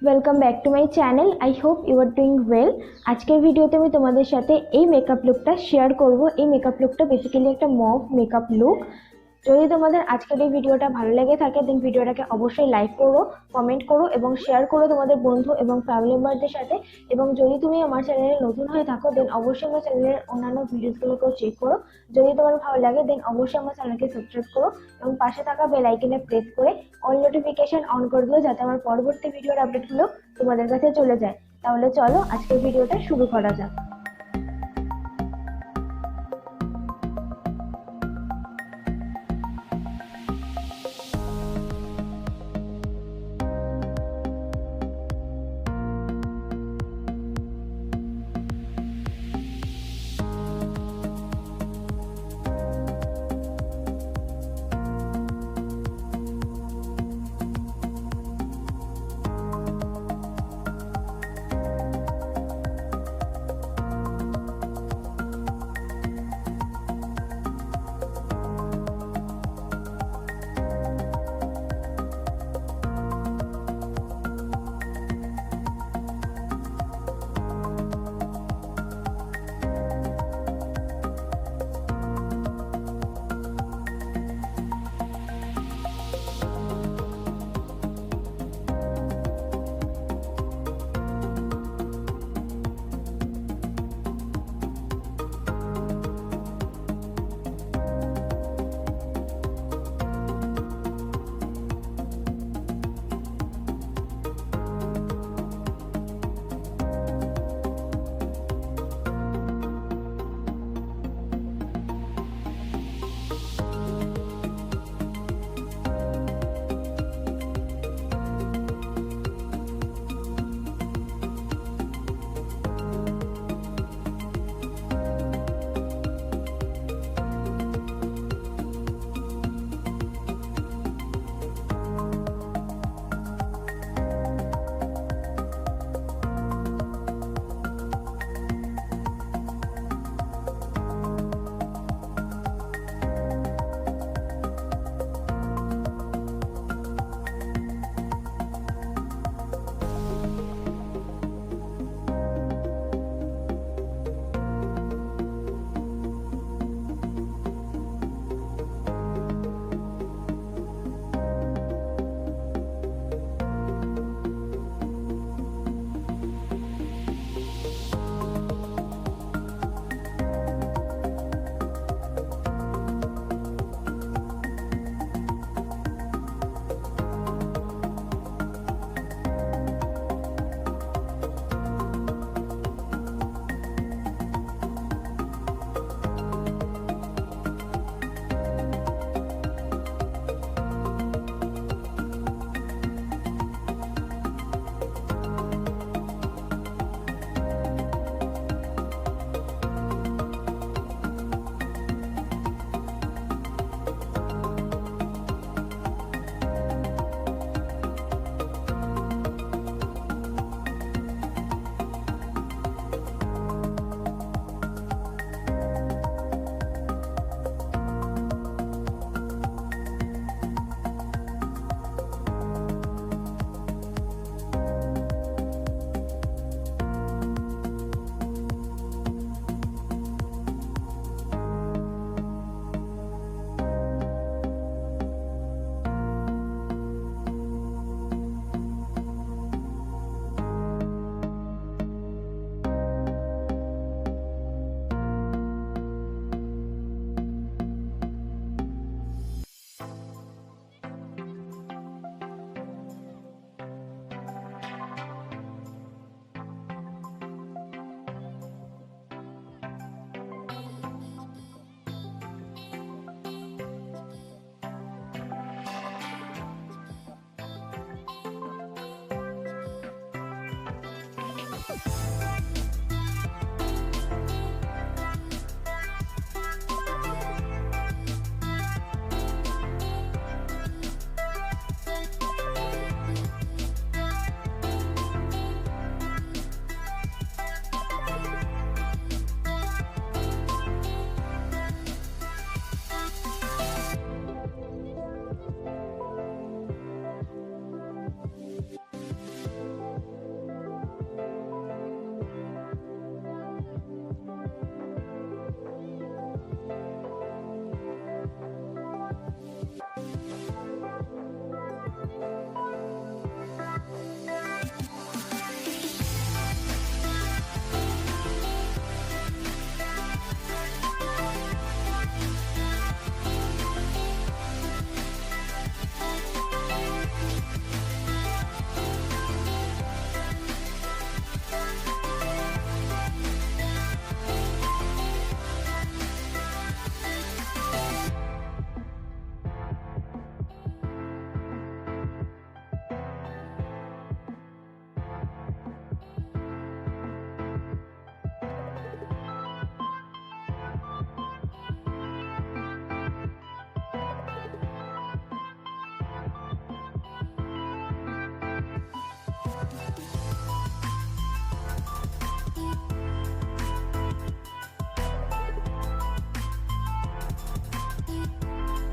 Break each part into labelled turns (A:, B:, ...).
A: Welcome back to my channel. I hope you are doing well. আজকের ভিডিওতে আমি তোমাদের সাথে এই মেকআপ লুকটা শেয়ার করব। এই মেকআপ লুকটা বেসিক্যালি একটা মভ মেকআপ লুক। যদি তোমাদের আজকের এই ভিডিওটা ভালো লেগে থাকে দেন ভিডিওটাকে অবশ্যই লাইক করো, কমেন্ট করো এবং শেয়ার করো তোমাদের বন্ধু এবং ফ্যামিলি মেম্বারদের সাথে। এবং যদি তুমি আমার চ্যানেলে নতুন হয়ে থাকো দেন অবশ্যই আমার চ্যানেলের অন্যান্য ভিডিওসগুলোকেও চেক করো। যদি তোমার ভালো লাগে দেন অবশ্যই আমার চ্যানেলকে সাবস্ক্রাইব করো এবং পাশে থাকা বেল আইকনে প্রেস করে অল নোটিফিকেশন অন করে দিও, যাতে আমার পরবর্তী ভিডিওর আপডেটগুলো তোমাদের কাছে চলে যায়। তাহলে চলো আজকের ভিডিওটা শুরু করা যাক।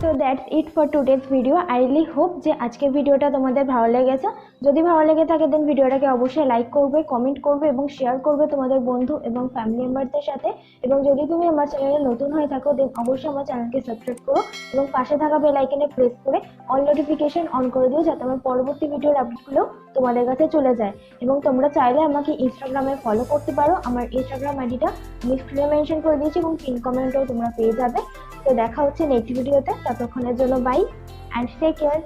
A: So that's it for today's video. I really hope যে আজকের ভিডিওটা তোমাদের ভালো লেগেছে। যদি ভালো লেগে থাকে দেন ভিডিওটাকে অবশ্যই লাইক করবে, কমেন্ট করবে এবং শেয়ার করবে তোমাদের বন্ধু এবং ফ্যামিলি মেম্বারদের সাথে। এবং যদি তুমি আমার চ্যানেলে নতুন হয়ে থাকো দেন অবশ্যই আমার চ্যানেলকে সাবস্ক্রাইব করো এবং পাশে থাকা বেল আইকনে প্রেস করে অল নোটিফিকেশন অন করে দিও, যাতে আমার পরবর্তী ভিডিওর আপডেটগুলো তোমাদের কাছে চলে যায়। এবং তোমরা চাইলে আমাকে ইনস্টাগ্রামে ফলো করতে পারো। আমার ইনস্টাগ্রাম আইডিটা আমি স্ক্রিনে মেনশন করে দিয়েছি এবং পিন কমেন্টেও তোমরা পেয়ে যাবে। তো দেখা হচ্ছে নেক্সট ভিডিওতে, ততক্ষণের জন্য বাই অ্যান্ড টেক কেয়ার।